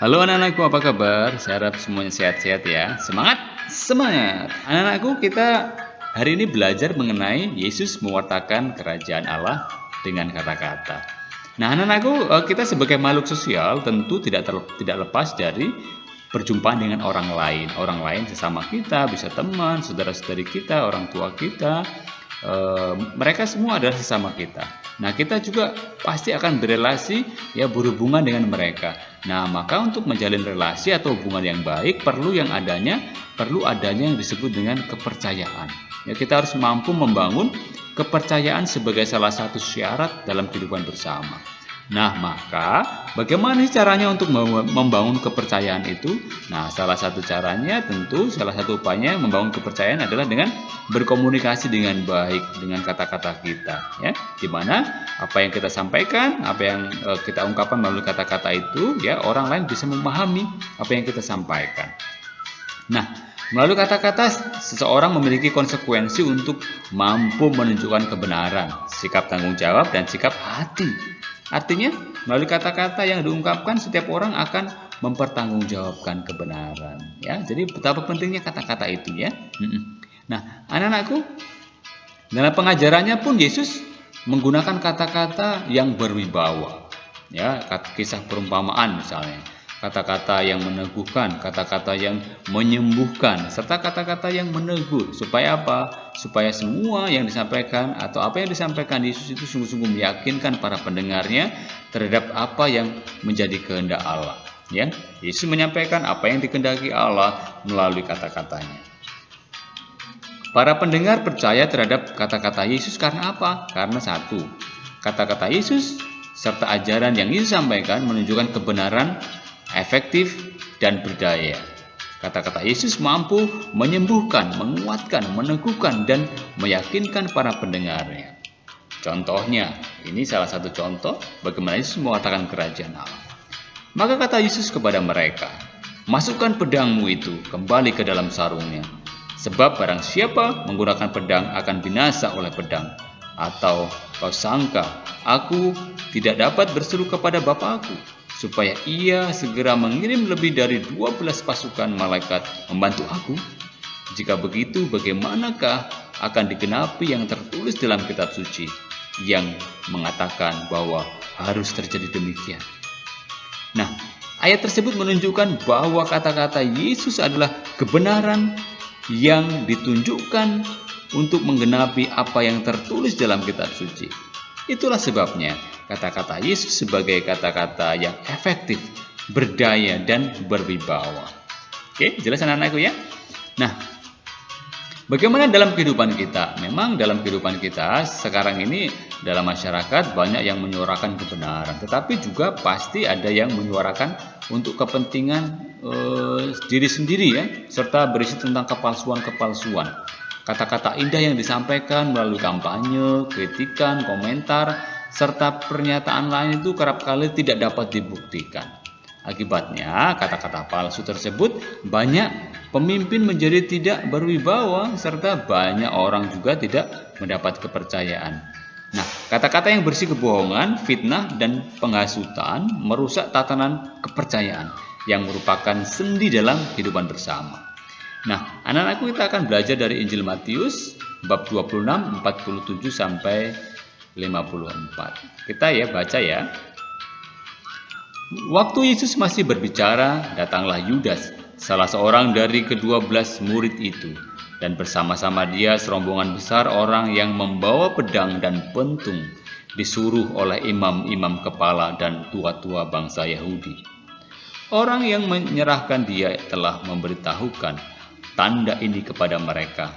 Halo anak-anakku, apa kabar? Saya harap semuanya sehat-sehat ya. Semangat, semangat. Anak-anakku, kita hari ini belajar mengenai Yesus mewartakan kerajaan Allah dengan kata-kata. Nah, anak-anakku, kita sebagai makhluk sosial tentu tidak lepas dari perjumpaan dengan orang lain. Orang lain sesama kita, bisa teman, saudara-saudari kita, orang tua kita. Mereka semua adalah sesama kita. Nah, kita juga pasti akan berelasi, ya, berhubungan dengan mereka. Nah, maka untuk menjalin relasi atau hubungan yang baik perlu adanya yang disebut dengan kepercayaan. Ya, kita harus mampu membangun kepercayaan sebagai salah satu syarat dalam kehidupan bersama. Nah, maka bagaimana sih caranya untuk membangun kepercayaan itu? Nah, salah satu upayanya membangun kepercayaan adalah dengan berkomunikasi dengan baik dengan kata-kata kita, ya. Di mana apa yang kita sampaikan, apa yang kita ungkapkan melalui kata-kata itu, ya, orang lain bisa memahami apa yang kita sampaikan. Nah, melalui kata-kata seseorang memiliki konsekuensi untuk mampu menunjukkan kebenaran, sikap tanggung jawab, dan sikap hati. Artinya, melalui kata-kata yang diungkapkan, setiap orang akan mempertanggungjawabkan kebenaran. Ya, jadi betapa pentingnya kata-kata itu, ya. Nah, anak-anakku, dalam pengajarannya pun Yesus menggunakan kata-kata yang berwibawa. Ya, kisah perumpamaan misalnya. Kata-kata yang meneguhkan, kata-kata yang menyembuhkan, serta kata-kata yang menegur. Supaya apa? Supaya semua yang disampaikan atau apa yang disampaikan Yesus itu sungguh-sungguh meyakinkan para pendengarnya terhadap apa yang menjadi kehendak Allah. Ya, Yesus menyampaikan apa yang dikehendaki Allah melalui kata-katanya. Para pendengar percaya terhadap kata-kata Yesus karena apa? Karena satu, kata-kata Yesus serta ajaran yang Yesus sampaikan menunjukkan kebenaran, efektif, dan berdaya. Kata-kata Yesus mampu menyembuhkan, menguatkan, meneguhkan, dan meyakinkan para pendengarnya. Contohnya, ini salah satu contoh bagaimana Yesus mengatakan kerajaan Allah. Maka kata Yesus kepada mereka, "Masukkan pedangmu itu kembali ke dalam sarungnya. Sebab barang siapa menggunakan pedang akan binasa oleh pedang. Atau kau sangka aku tidak dapat berseru kepada Bapakku, supaya ia segera mengirim lebih dari 12 pasukan malaikat membantu aku? Jika begitu, bagaimanakah akan digenapi yang tertulis dalam kitab suci yang mengatakan bahwa harus terjadi demikian?" Nah, ayat tersebut menunjukkan bahwa kata-kata Yesus adalah kebenaran yang ditunjukkan untuk menggenapi apa yang tertulis dalam kitab suci. Itulah sebabnya kata-kata Yesus sebagai kata-kata yang efektif, berdaya, dan berwibawa. Oke, jelas anak-anakku ya? Nah, bagaimana dalam kehidupan kita? Memang dalam kehidupan kita sekarang ini dalam masyarakat banyak yang menyuarakan kebenaran, tetapi juga pasti ada yang menyuarakan untuk kepentingan diri sendiri, ya, serta berisi tentang kepalsuan-kepalsuan. Kata-kata indah yang disampaikan melalui kampanye, kritikan, komentar, serta pernyataan lain itu kerap kali tidak dapat dibuktikan. Akibatnya, kata-kata palsu tersebut banyak pemimpin menjadi tidak berwibawa, serta banyak orang juga tidak mendapat kepercayaan. Nah, kata-kata yang bersih kebohongan, fitnah, dan penghasutan merusak tatanan kepercayaan yang merupakan sendi dalam kehidupan bersama. Nah, anak-anakku, kita akan belajar dari Injil Matius bab 26, 47 sampai 54. Kita baca ya. Waktu Yesus masih berbicara, datanglah Yudas, salah seorang dari ke-12 murid itu, dan bersama-sama dia serombongan besar orang yang membawa pedang dan pentung, disuruh oleh imam-imam kepala dan tua-tua bangsa Yahudi. Orang yang menyerahkan dia telah memberitahukan tanda ini kepada mereka.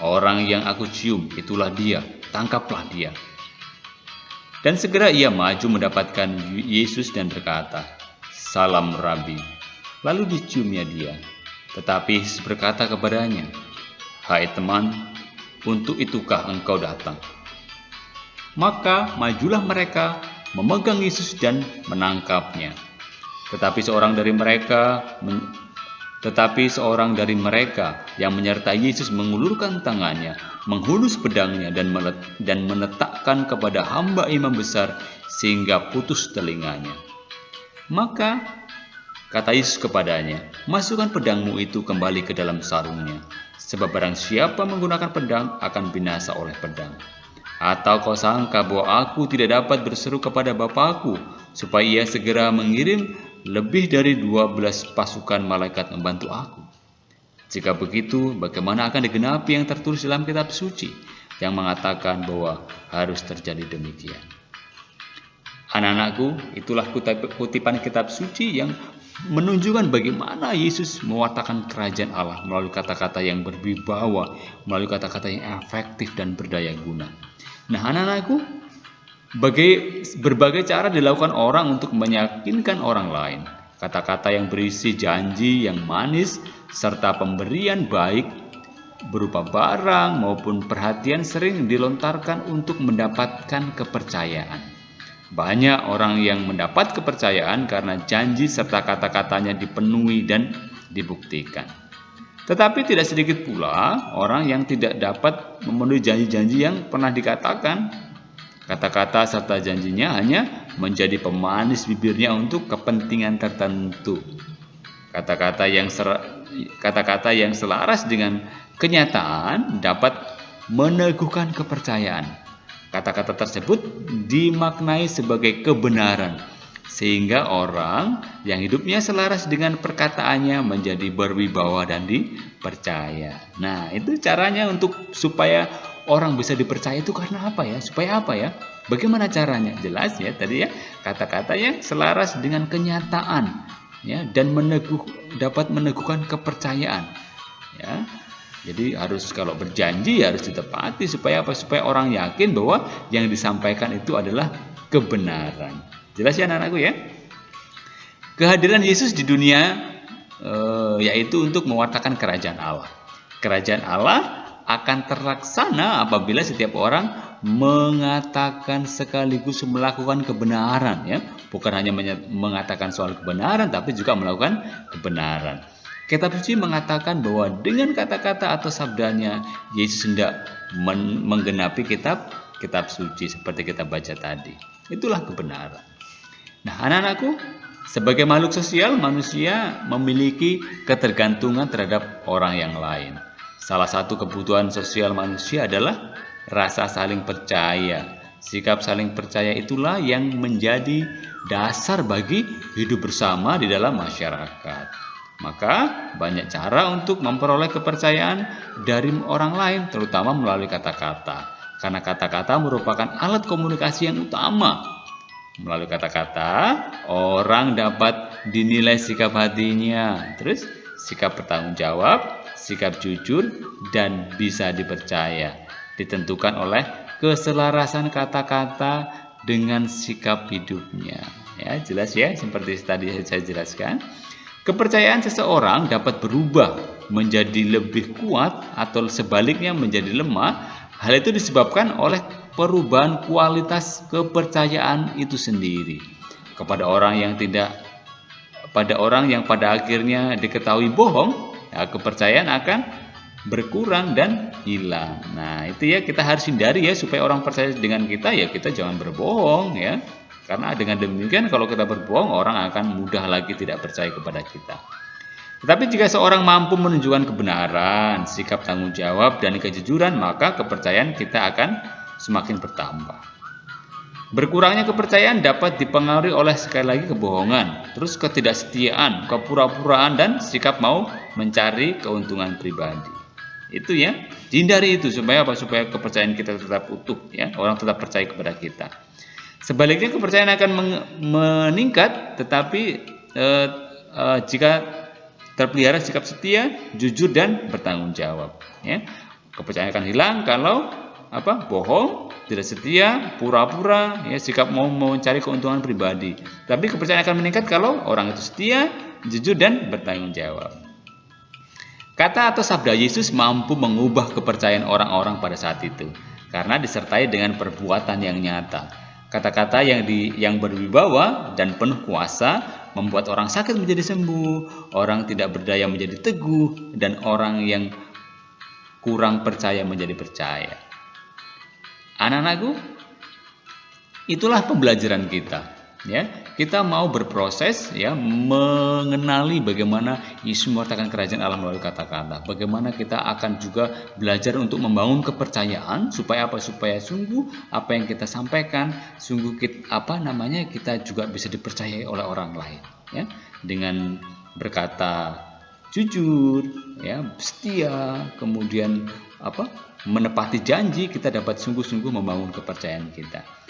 "Orang yang aku cium, itulah dia, tangkaplah dia." Dan segera ia maju mendapatkan Yesus dan berkata, "Salam Rabi." Lalu diciumnya dia. Tetapi Yesus berkata kepadanya, "Hai teman, untuk itukah engkau datang?" Maka majulah mereka memegang Yesus dan menangkapnya. Tetapi seorang dari mereka yang menyertai Yesus mengulurkan tangannya, menghunus pedangnya dan meletakkan kepada hamba imam besar sehingga putus telinganya. Maka Kata Yesus kepadanya, "Masukkan pedangmu itu kembali ke dalam sarungnya, sebab barang siapa menggunakan pedang akan binasa oleh pedang. Atau kau sangka bahwa aku tidak dapat berseru kepada Bapakku, supaya ia segera mengirim lebih dari 12 pasukan malaikat membantu aku? Jika begitu, bagaimana akan digenapi yang tertulis dalam kitab suci yang mengatakan bahwa harus terjadi demikian?" Anak-anakku, itulah kutipan kitab suci yang menunjukkan bagaimana Yesus mewartakan kerajaan Allah melalui kata-kata yang berwibawa, melalui kata-kata yang efektif dan berdaya guna. Nah, anak-anakku, berbagai cara dilakukan orang untuk meyakinkan orang lain. Kata-kata yang berisi janji yang manis serta pemberian baik berupa barang maupun perhatian sering dilontarkan untuk mendapatkan kepercayaan. Banyak orang yang mendapat kepercayaan karena janji serta kata-katanya dipenuhi dan dibuktikan. Tetapi tidak sedikit pula orang yang tidak dapat memenuhi janji-janji yang pernah dikatakan. Kata-kata serta janjinya hanya menjadi pemanis bibirnya untuk kepentingan tertentu. Kata-kata yang selaras dengan kenyataan dapat meneguhkan kepercayaan. Kata-kata tersebut dimaknai sebagai kebenaran, sehingga orang yang hidupnya selaras dengan perkataannya menjadi berwibawa dan dipercaya. Nah, itu caranya supaya orang bisa dipercaya itu karena apa ya? Supaya apa ya? Bagaimana caranya? Jelas ya tadi ya, kata-kata yang selaras dengan kenyataan ya, dan dapat meneguhkan kepercayaan ya. Jadi kalau berjanji harus ditepati supaya apa? Supaya orang yakin bahwa yang disampaikan itu adalah kebenaran. Jelas ya anak-anakku ya? Kehadiran Yesus di dunia yaitu untuk mewartakan kerajaan Allah. Kerajaan Allah akan terlaksana apabila setiap orang mengatakan sekaligus melakukan kebenaran ya. Bukan hanya mengatakan soal kebenaran tapi juga melakukan kebenaran. Kitab suci mengatakan bahwa dengan kata-kata atau sabdanya Yesus hendak menggenapi kitab suci seperti kita baca tadi. Itulah kebenaran. Nah, anak-anakku, sebagai makhluk sosial, manusia memiliki ketergantungan terhadap orang yang lain. Salah satu kebutuhan sosial manusia adalah rasa saling percaya. Sikap saling percaya itulah yang menjadi dasar bagi hidup bersama di dalam masyarakat. Maka banyak cara untuk memperoleh kepercayaan dari orang lain, terutama melalui kata-kata. Karena kata-kata merupakan alat komunikasi yang utama. Melalui kata-kata, orang dapat dinilai sikap hatinya, terus sikap bertanggung jawab, sikap jujur, dan bisa dipercaya. Ditentukan oleh keselarasan kata-kata dengan sikap hidupnya. Ya, jelas ya, seperti tadi saya jelaskan. Kepercayaan seseorang dapat berubah menjadi lebih kuat atau sebaliknya menjadi lemah. Hal itu disebabkan oleh perubahan kualitas kepercayaan itu sendiri. Pada orang yang pada akhirnya diketahui bohong, ya, kepercayaan akan berkurang dan hilang. Nah, itu ya kita harus hindari ya supaya orang percaya dengan kita, ya kita jangan berbohong ya. Karena dengan demikian kalau kita berbohong, orang akan mudah lagi tidak percaya kepada kita. Tetapi jika seorang mampu menunjukkan kebenaran, sikap tanggung jawab, dan kejujuran, maka kepercayaan kita akan semakin bertambah. Berkurangnya kepercayaan dapat dipengaruhi oleh sekali lagi kebohongan, terus ketidaksetiaan, kepura-puraan, dan sikap mau mencari keuntungan pribadi. Itu ya, hindari itu supaya apa? Supaya kepercayaan kita tetap utuh ya, orang tetap percaya kepada kita. Sebaliknya kepercayaan akan meningkat, tetapi jika terpelihara sikap setia, jujur, dan bertanggung jawab. Ya. Kepercayaan akan hilang kalau bohong, tidak setia, pura-pura, ya, sikap mau mencari keuntungan pribadi. Tapi kepercayaan akan meningkat kalau orang itu setia, jujur, dan bertanggung jawab. Kata atau sabda Yesus mampu mengubah kepercayaan orang-orang pada saat itu, karena disertai dengan perbuatan yang nyata. Kata-kata yang berwibawa dan penuh kuasa membuat orang sakit menjadi sembuh, orang tidak berdaya menjadi teguh, dan orang yang kurang percaya menjadi percaya. Anak-anakku, itulah pembelajaran kita Ya, kita mau berproses ya, mengenali bagaimana Yesus mewartakan kerajaan Allah melalui kata-kata. Bagaimana kita akan juga belajar untuk membangun kepercayaan supaya apa? Supaya sungguh apa yang kita sampaikan, sungguh kita juga bisa dipercayai oleh orang lain, ya. Dengan berkata jujur, ya, setia, kemudian menepati janji, kita dapat sungguh-sungguh membangun kepercayaan kita.